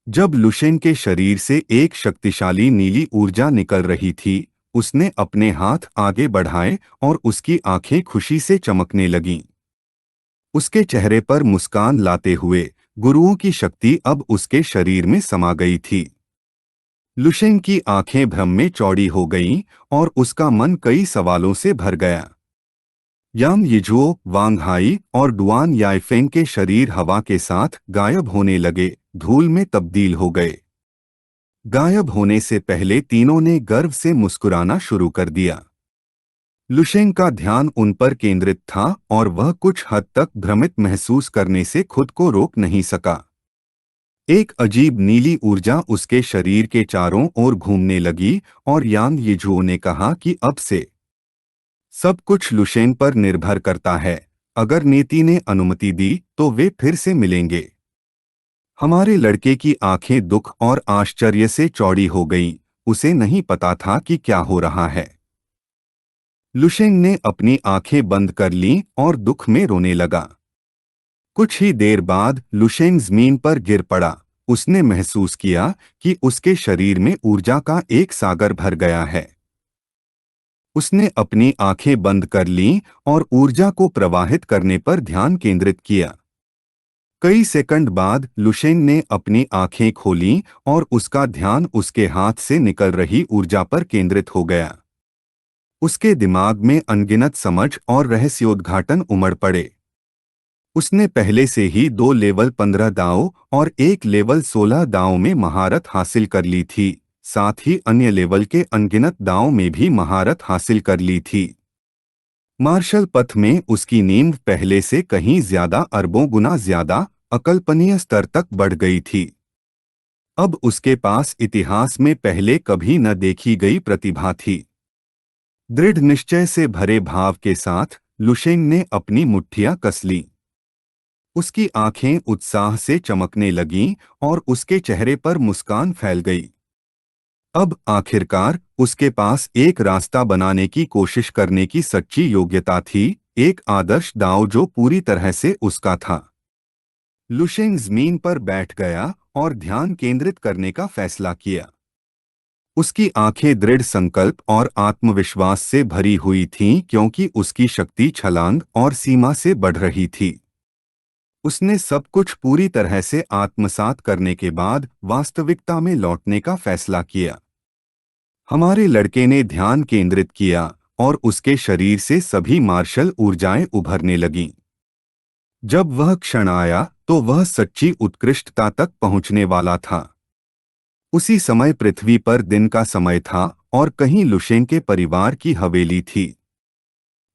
जब लुशेन के शरीर से एक शक्तिशाली नीली ऊर्जा निकल रही थी, उसने अपने हाथ आगे बढ़ाए और उसकी आंखें खुशी से चमकने लगीं। उसके चेहरे पर मुस्कान लाते हुए गुरुओं की शक्ति अब उसके शरीर में समा गई थी। लुशेन की आंखें भ्रम में चौड़ी हो गईं और उसका मन कई सवालों से भर गया। यांग यिजुओ, वांग हाई और डुआन याइफेंग के शरीर हवा के साथ गायब होने लगे, धूल में तब्दील हो गए। गायब होने से पहले तीनों ने गर्व से मुस्कुराना शुरू कर दिया। लुशेंग का ध्यान उन पर केंद्रित था और वह कुछ हद तक भ्रमित महसूस करने से खुद को रोक नहीं सका। एक अजीब नीली ऊर्जा उसके शरीर के चारों ओर घूमने लगी और यांग यिजुओ ने कहा कि अब से सब कुछ लुशेंग पर निर्भर करता है। अगर नीति ने अनुमति दी तो वे फिर से मिलेंगे। हमारे लड़के की आंखें दुख और आश्चर्य से चौड़ी हो गईं। उसे नहीं पता था कि क्या हो रहा है। लुशेंग ने अपनी आंखें बंद कर लीं और दुख में रोने लगा। कुछ ही देर बाद लुशेंग जमीन पर गिर पड़ा। उसने महसूस किया कि उसके शरीर में ऊर्जा का एक सागर भर गया है। उसने अपनी आंखें बंद कर लीं और ऊर्जा को प्रवाहित करने पर ध्यान केंद्रित किया। कई सेकंड बाद लुशेंग ने अपनी आंखें खोलीं और उसका ध्यान उसके हाथ से निकल रही ऊर्जा पर केंद्रित हो गया। उसके दिमाग में अनगिनत समझ और रहस्योद्घाटन उमड़ पड़े। उसने पहले से ही 2 लेवल 15 दांव और 1 लेवल 16 दांव में महारत हासिल कर ली थी, साथ ही अन्य लेवल के अनगिनत दांव में भी महारत हासिल कर ली थी। मार्शल पथ में उसकी नींव पहले से कहीं ज्यादा, अरबों गुना ज्यादा अकल्पनीय स्तर तक बढ़ गई थी। अब उसके पास इतिहास में पहले कभी न देखी गई प्रतिभा थी। दृढ़ निश्चय से भरे भाव के साथ लुशेंग ने अपनी मुट्ठियां कस लीं। उसकी आंखें उत्साह से चमकने लगीं और उसके चेहरे पर मुस्कान फैल गई। अब आखिरकार उसके पास एक रास्ता बनाने की कोशिश करने की सच्ची योग्यता थी, एक आदर्श दांव जो पूरी तरह से उसका था। लुशेंग जमीन पर बैठ गया और ध्यान केंद्रित करने का फैसला किया। उसकी आंखें दृढ़ संकल्प और आत्मविश्वास से भरी हुई थीं क्योंकि उसकी शक्ति छलांग और सीमा से बढ़ रही थी। उसने सब कुछ पूरी तरह से आत्मसात करने के बाद वास्तविकता में लौटने का फैसला किया। हमारे लड़के ने ध्यान केंद्रित किया और उसके शरीर से सभी मार्शल ऊर्जाएं उभरने लगीं। जब वह क्षण आया तो वह सच्ची उत्कृष्टता तक पहुंचने वाला था। उसी समय पृथ्वी पर दिन का समय था और कहीं लुशेंग के परिवार की हवेली थी।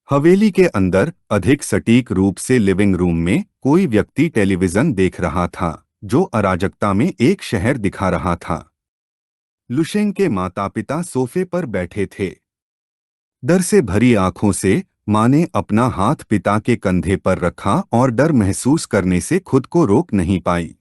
हवेली के अंदर अधिक सटीक रूप से लिविंग रूम में कोई व्यक्ति टेलीविजन देख रहा था, जो अराजकता में एक शहर दिखा रहा था। लुशेंग के माता पिता सोफे पर बैठे थे। डर से भरी आंखों से मां ने अपना हाथ पिता के कंधे पर रखा और डर महसूस करने से खुद को रोक नहीं पाई।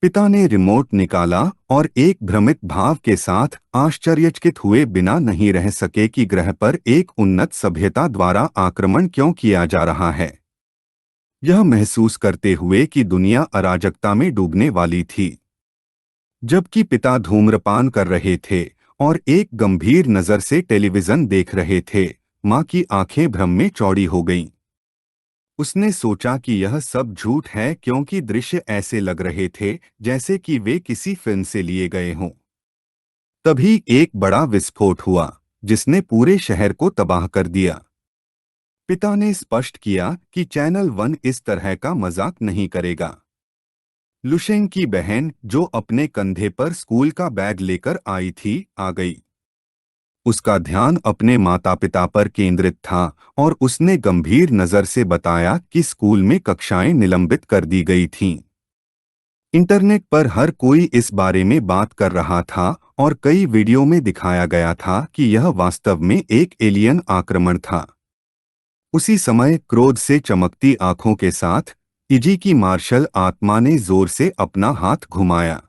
पिता ने रिमोट निकाला और एक भ्रमित भाव के साथ आश्चर्यचकित हुए बिना नहीं रह सके कि ग्रह पर एक उन्नत सभ्यता द्वारा आक्रमण क्यों किया जा रहा है। यह महसूस करते हुए कि दुनिया अराजकता में डूबने वाली थी। जबकि पिता धूम्रपान कर रहे थे और एक गंभीर नजर से टेलीविजन देख रहे थे, मां की आंखें भ्रम में चौड़ी हो गईं। उसने सोचा कि यह सब झूठ है क्योंकि दृश्य ऐसे लग रहे थे जैसे कि वे किसी फिल्म से लिए गए हों। तभी एक बड़ा विस्फोट हुआ जिसने पूरे शहर को तबाह कर दिया। पिता ने स्पष्ट किया कि चैनल 1 इस तरह का मजाक नहीं करेगा। लुशेंग की बहन, जो अपने कंधे पर स्कूल का बैग लेकर आई थी, आ गई। उसका ध्यान अपने माता पिता पर केंद्रित था और उसने गंभीर नजर से बताया कि स्कूल में कक्षाएं निलंबित कर दी गई थीं। इंटरनेट पर हर कोई इस बारे में बात कर रहा था और कई वीडियो में दिखाया गया था कि यह वास्तव में एक एलियन आक्रमण था। उसी समय क्रोध से चमकती आंखों के साथ इजी की मार्शल आत्मा ने जोर से अपना हाथ घुमाया।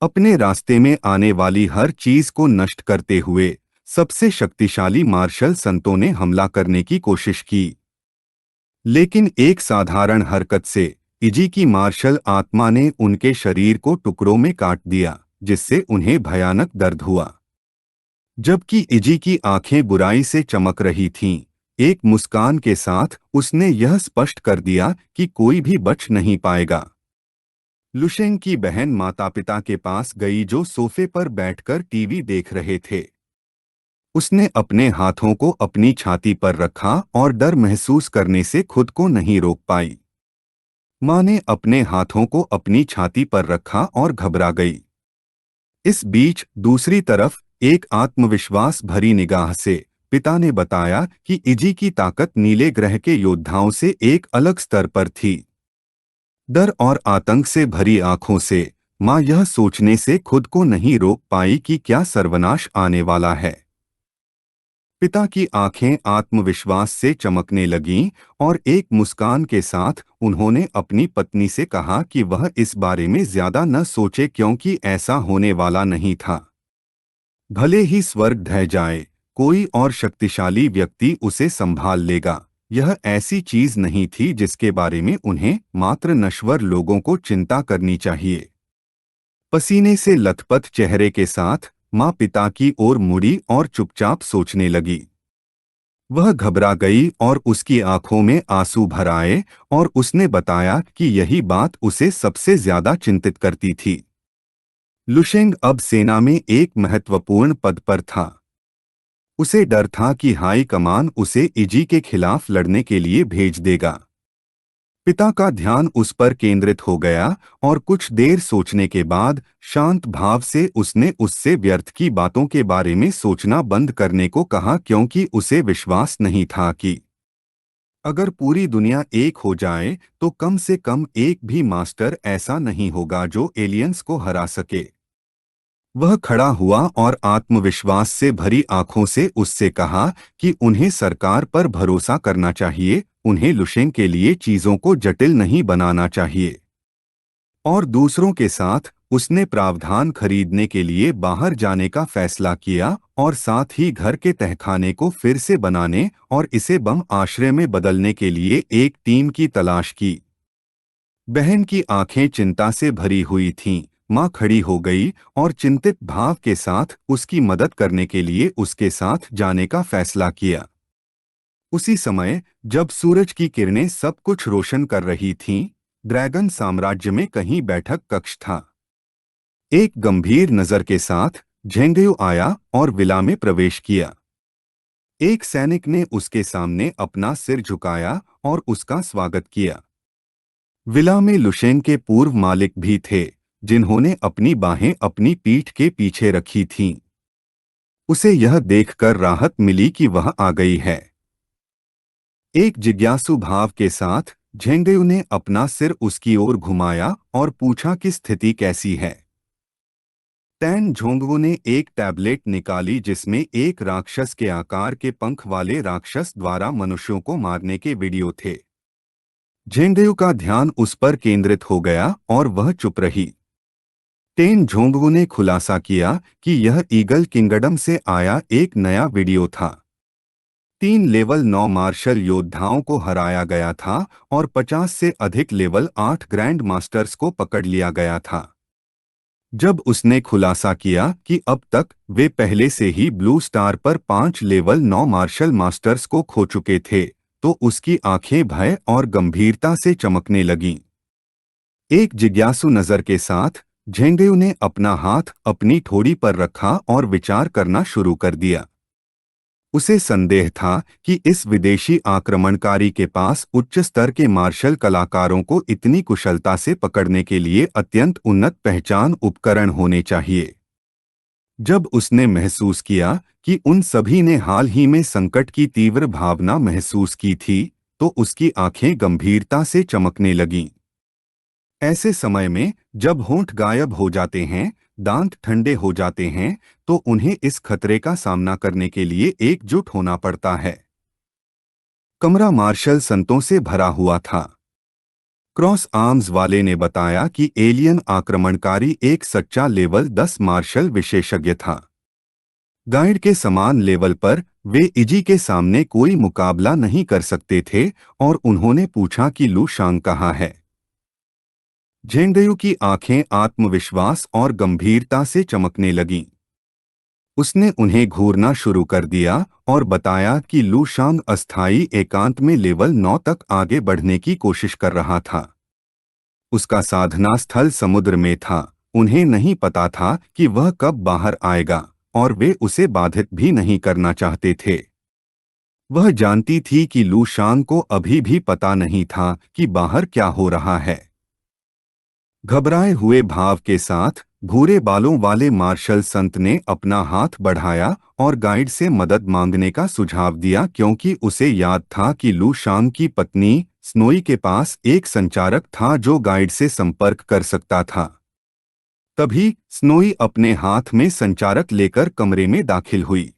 अपने रास्ते में आने वाली हर चीज को नष्ट करते हुए सबसे शक्तिशाली मार्शल संतों ने हमला करने की कोशिश की। लेकिन एक साधारण हरकत से इजी की मार्शल आत्मा ने उनके शरीर को टुकड़ों में काट दिया, जिससे उन्हें भयानक दर्द हुआ। जबकि इजी की आंखें बुराई से चमक रही थीं, एक मुस्कान के साथ उसने यह स्पष्ट कर दिया कि कोई भी बच नहीं पाएगा। लुशेंग की बहन माता पिता के पास गई जो सोफे पर बैठकर टीवी देख रहे थे। उसने अपने हाथों को अपनी छाती पर रखा और डर महसूस करने से खुद को नहीं रोक पाई। माँ ने अपने हाथों को अपनी छाती पर रखा और घबरा गई। इस बीच दूसरी तरफ एक आत्मविश्वास भरी निगाह से पिता ने बताया कि इजी की ताकत नीले ग्रह के योद्धाओं से एक अलग स्तर पर थी। डर और आतंक से भरी आंखों से माँ यह सोचने से खुद को नहीं रोक पाई कि क्या सर्वनाश आने वाला है। पिता की आंखें आत्मविश्वास से चमकने लगीं और एक मुस्कान के साथ उन्होंने अपनी पत्नी से कहा कि वह इस बारे में ज्यादा न सोचे क्योंकि ऐसा होने वाला नहीं था। भले ही स्वर्ग ढह जाए, कोई और शक्तिशाली व्यक्ति उसे संभाल लेगा। यह ऐसी चीज नहीं थी जिसके बारे में उन्हें मात्र नश्वर लोगों को चिंता करनी चाहिए। पसीने से लथपथ चेहरे के साथ माँ पिता की ओर मुड़ी और चुपचाप सोचने लगी। वह घबरा गई और उसकी आंखों में आंसू भर आए और उसने बताया कि यही बात उसे सबसे ज्यादा चिंतित करती थी। लुशेंग अब सेना में एक महत्वपूर्ण पद पर था। उसे डर था कि हाई कमान उसे इजी के खिलाफ लड़ने के लिए भेज देगा। पिता का ध्यान उस पर केंद्रित हो गया और कुछ देर सोचने के बाद शांत भाव से उसने उससे व्यर्थ की बातों के बारे में सोचना बंद करने को कहा, क्योंकि उसे विश्वास नहीं था कि अगर पूरी दुनिया एक हो जाए तो कम से कम एक भी मास्टर ऐसा नहीं होगा जो एलियंस को हरा सके। वह खड़ा हुआ और आत्मविश्वास से भरी आंखों से उससे कहा कि उन्हें सरकार पर भरोसा करना चाहिए, उन्हें लुशेंग के लिए चीजों को जटिल नहीं बनाना चाहिए। और दूसरों के साथ उसने प्रावधान खरीदने के लिए बाहर जाने का फैसला किया और साथ ही घर के तहखाने को फिर से बनाने और इसे बम आश्रय में बदलने के लिए एक टीम की तलाश की। बहन की आंखें चिंता से भरी हुई थीं। माँ खड़ी हो गई और चिंतित भाव के साथ उसकी मदद करने के लिए उसके साथ जाने का फैसला किया। उसी समय जब सूरज की किरणें सब कुछ रोशन कर रही थीं, ड्रैगन साम्राज्य में कहीं बैठक कक्ष था। एक गंभीर नजर के साथ झेंगयू आया और विला में प्रवेश किया। एक सैनिक ने उसके सामने अपना सिर झुकाया और उसका स्वागत किया। विला में लुशेंग के पूर्व मालिक भी थे, जिन्होंने अपनी बाहें अपनी पीठ के पीछे रखी थीं। उसे यह देखकर राहत मिली कि वह आ गई है। एक जिज्ञासु भाव के साथ झेंगयू ने अपना सिर उसकी ओर घुमाया और पूछा कि स्थिति कैसी है। तैन झोंगवू ने एक टैबलेट निकाली जिसमें एक राक्षस के आकार के पंख वाले राक्षस द्वारा मनुष्यों को मारने के वीडियो थे। झेंगयू का ध्यान उस पर केंद्रित हो गया और वह चुप रही। टेन झोंगवू ने खुलासा किया कि यह ईगल किंगडम से आया एक नया वीडियो था। 3 लेवल 9 मार्शल योद्धाओं को हराया गया था और 50 से अधिक लेवल 8 ग्रैंड मास्टर्स को पकड़ लिया गया था। जब उसने खुलासा किया कि अब तक वे पहले से ही ब्लू स्टार पर 5 लेवल 9 मार्शल मास्टर्स को खो चुके थे, तो उसकी आंखें भय और गंभीरता से चमकने लगीं। एक जिज्ञासु नजर के साथ झेंगयू ने अपना हाथ अपनी ठोड़ी पर रखा और विचार करना शुरू कर दिया। उसे संदेह था कि इस विदेशी आक्रमणकारी के पास उच्च स्तर के मार्शल कलाकारों को इतनी कुशलता से पकड़ने के लिए अत्यंत उन्नत पहचान उपकरण होने चाहिए। जब उसने महसूस किया कि उन सभी ने हाल ही में संकट की तीव्र भावना महसूस की थी, तो उसकी आंखें गंभीरता से चमकने लगीं। ऐसे समय में जब होंठ गायब हो जाते हैं, दांत ठंडे हो जाते हैं, तो उन्हें इस खतरे का सामना करने के लिए एकजुट होना पड़ता है। कमरा मार्शल संतों से भरा हुआ था। क्रॉस आर्म्स वाले ने बताया कि एलियन आक्रमणकारी एक सच्चा लेवल 10 मार्शल विशेषज्ञ था। गाइड के समान लेवल पर वे इजी के सामने कोई मुकाबला नहीं कर सकते थे और उन्होंने पूछा कि लू शांग कहाँ है। झेंगयू की आंखें आत्मविश्वास और गंभीरता से चमकने लगीं। उसने उन्हें घूरना शुरू कर दिया और बताया कि लू शांग अस्थायी एकांत में लेवल 9 तक आगे बढ़ने की कोशिश कर रहा था। उसका साधना स्थल समुद्र में था। उन्हें नहीं पता था कि वह कब बाहर आएगा, और वे उसे बाधित भी नहीं करना चाहते थे। वह जानती थी कि लू शांग को अभी भी पता नहीं था कि बाहर क्या हो रहा है। घबराए हुए भाव के साथ भूरे बालों वाले मार्शल संत ने अपना हाथ बढ़ाया और गाइड से मदद मांगने का सुझाव दिया, क्योंकि उसे याद था कि लू शांग की पत्नी स्नोई के पास एक संचारक था जो गाइड से संपर्क कर सकता था। तभी स्नोई अपने हाथ में संचारक लेकर कमरे में दाखिल हुई।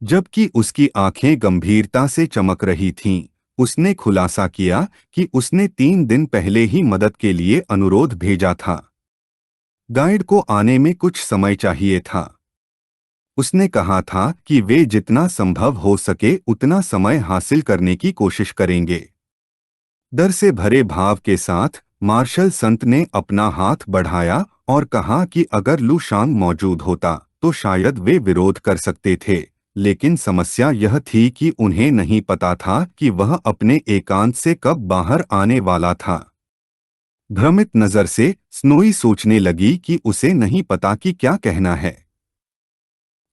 जबकि उसकी आंखें गंभीरता से चमक रही थीं, उसने खुलासा किया कि उसने 3 दिन पहले ही मदद के लिए अनुरोध भेजा था। गाइड को आने में कुछ समय चाहिए था। उसने कहा था कि वे जितना संभव हो सके उतना समय हासिल करने की कोशिश करेंगे। डर से भरे भाव के साथ मार्शल संत ने अपना हाथ बढ़ाया और कहा कि अगर लू शांग मौजूद होता तो शायद वे विरोध कर सकते थे, लेकिन समस्या यह थी कि उन्हें नहीं पता था कि वह अपने एकांत से कब बाहर आने वाला था। भ्रमित नजर से स्नोई सोचने लगी कि उसे नहीं पता कि क्या कहना है।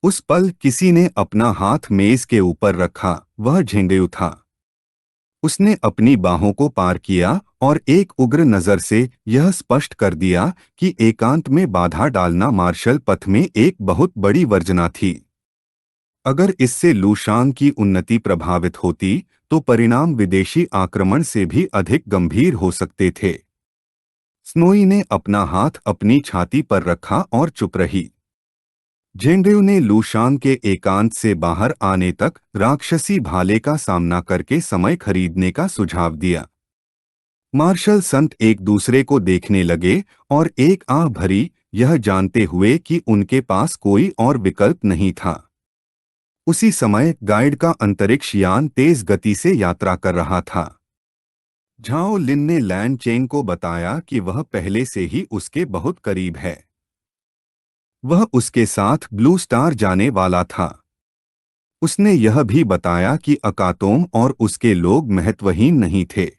उस पल किसी ने अपना हाथ मेज के ऊपर रखा। वह झेंगयू था। उसने अपनी बाहों को पार किया और एक उग्र नजर से यह स्पष्ट कर दिया कि एकांत में बाधा डालना मार्शल पथ में एक बहुत बड़ी वर्जना थी। अगर इससे लू शांग की उन्नति प्रभावित होती तो परिणाम विदेशी आक्रमण से भी अधिक गंभीर हो सकते थे। स्नोई ने अपना हाथ अपनी छाती पर रखा और चुप रही। झेंगयू ने लू शांग के एकांत से बाहर आने तक राक्षसी भाले का सामना करके समय खरीदने का सुझाव दिया। मार्शल संत एक दूसरे को देखने लगे और एक आह भरी, यह जानते हुए कि उनके पास कोई और विकल्प नहीं था। उसी समय गाइड का अंतरिक्ष यान तेज गति से यात्रा कर रहा था। झाओ लिन ने लैन चेंग को बताया कि वह पहले से ही उसके बहुत करीब है। वह उसके साथ ब्लू स्टार जाने वाला था। उसने यह भी बताया कि अकातोम और उसके लोग महत्वहीन नहीं थे।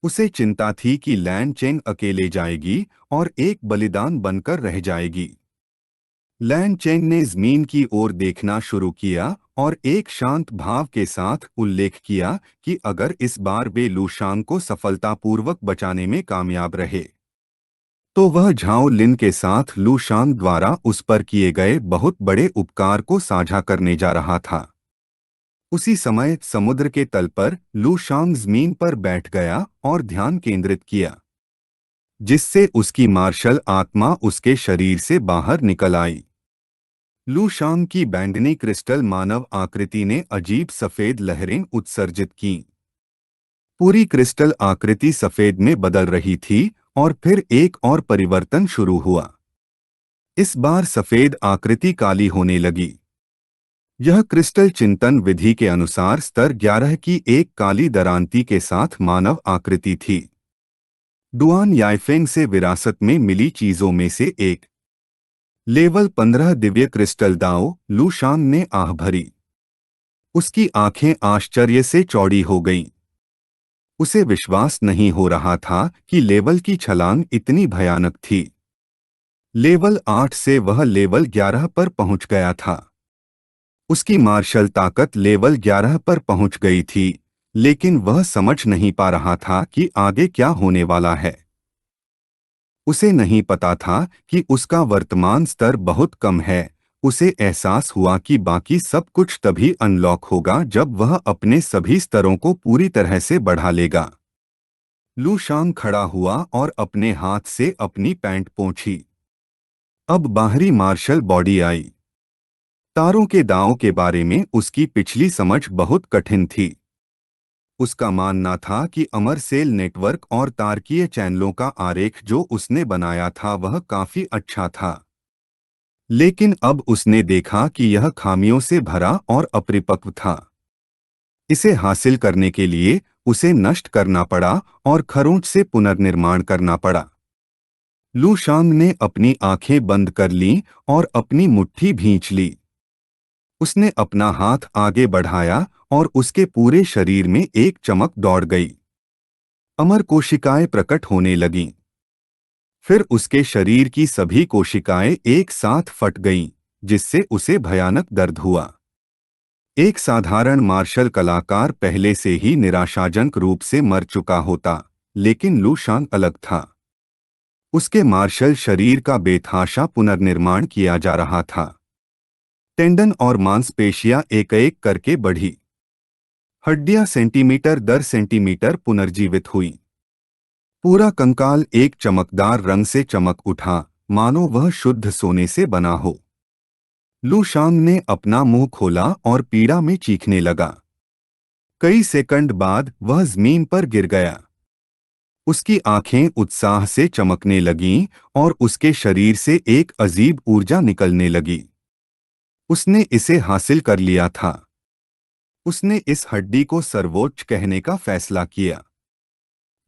उसे चिंता थी कि लैन चेंग अकेले जाएगी और एक बलिदान बनकर रह जाएगी। लैन चेंग ने ज़मीन की ओर देखना शुरू किया और एक शांत भाव के साथ उल्लेख किया कि अगर इस बार वे लू शांग को सफलतापूर्वक बचाने में कामयाब रहे तो वह झाओ लिन के साथ लू शांग द्वारा उस पर किए गए बहुत बड़े उपकार को साझा करने जा रहा था। उसी समय समुद्र के तल पर लू शांग जमीन पर बैठ गया और ध्यान केंद्रित किया, जिससे उसकी मार्शल आत्मा उसके शरीर से बाहर निकल आई। लू शांग की बैंगनी क्रिस्टल मानव आकृति ने अजीब सफेद लहरें उत्सर्जित कीं। पूरी क्रिस्टल आकृति सफेद में बदल रही थी और फिर एक और परिवर्तन शुरू हुआ। इस बार सफेद आकृति काली होने लगी। यह क्रिस्टल चिंतन विधि के अनुसार स्तर 11 की एक काली दरांती के साथ मानव आकृति थी। डुआन याइफेंग से विरासत में मिली चीजों में से एक। लेवल 15 दिव्य क्रिस्टल दाओ लू शांग ने आह भरी। उसकी आंखें आश्चर्य से चौड़ी हो गईं। उसे विश्वास नहीं हो रहा था कि लेवल की छलांग इतनी भयानक थी। लेवल 8 से वह लेवल 11 पर पहुंच गया था। उसकी मार्शल ताकत लेवल 11 पर पहुंच गई थी, लेकिन वह समझ नहीं पा रहा था कि आगे क्या होने वाला है। उसे नहीं पता था कि उसका वर्तमान स्तर बहुत कम है। उसे एहसास हुआ कि बाकी सब कुछ तभी अनलॉक होगा जब वह अपने सभी स्तरों को पूरी तरह से बढ़ा लेगा। लू शांग खड़ा हुआ और अपने हाथ से अपनी पैंट पोंछी। अब बाहरी मार्शल बॉडी आई। तारों के दांव के बारे में उसकी पिछली समझ बहुत कठिन थी। उसका मानना था कि अमर सेल नेटवर्क और तारकीय चैनलों का आरेख जो उसने बनाया था वह काफी अच्छा था। लेकिन अब उसने देखा कि यह खामियों से भरा और अपरिपक्व था। इसे हासिल करने के लिए उसे नष्ट करना पड़ा और खरोंच से पुनर्निर्माण करना पड़ा। लू शांग ने अपनी आंखें बंद कर लीं और अपनी मुट्ठी भींच ली। उसने अपना हाथ आगे बढ़ाया और उसके पूरे शरीर में एक चमक दौड़ गई। अमर कोशिकाएं प्रकट होने लगीं। फिर उसके शरीर की सभी कोशिकाएं एक साथ फट गईं, जिससे उसे भयानक दर्द हुआ। एक साधारण मार्शल कलाकार पहले से ही निराशाजनक रूप से मर चुका होता, लेकिन लू शांग अलग था। उसके मार्शल शरीर का बेतहाशा पुनर्निर्माण किया जा रहा था। टेंडन और मांसपेशियां एक एक करके बढ़ी। हड्डियां सेंटीमीटर दर सेंटीमीटर पुनर्जीवित हुई। पूरा कंकाल एक चमकदार रंग से चमक उठा, मानो वह शुद्ध सोने से बना हो। लू शांग ने अपना मुंह खोला और पीड़ा में चीखने लगा। कई सेकंड बाद वह जमीन पर गिर गया। उसकी आंखें उत्साह से चमकने लगीं और उसके शरीर से एक अजीब ऊर्जा निकलने लगी। उसने इसे हासिल कर लिया था। उसने इस हड्डी को सर्वोच्च कहने का फैसला किया।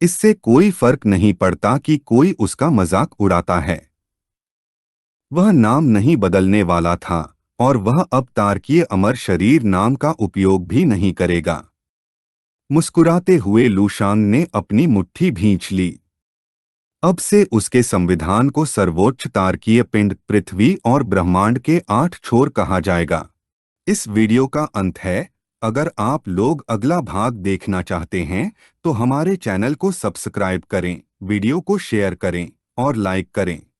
इससे कोई फर्क नहीं पड़ता कि कोई उसका मजाक उड़ाता है। वह नाम नहीं बदलने वाला था और वह अब तारकीय अमर शरीर नाम का उपयोग भी नहीं करेगा। मुस्कुराते हुए लू शांग ने अपनी मुट्ठी भींच ली। अब से उसके संविधान को सर्वोच्च तारकीय पिंड पृथ्वी और ब्रह्मांड के 8 छोर कहा जाएगा। इस वीडियो का अंत है। अगर आप लोग अगला भाग देखना चाहते हैं तो हमारे चैनल को सब्सक्राइब करें, वीडियो को शेयर करें और लाइक करें।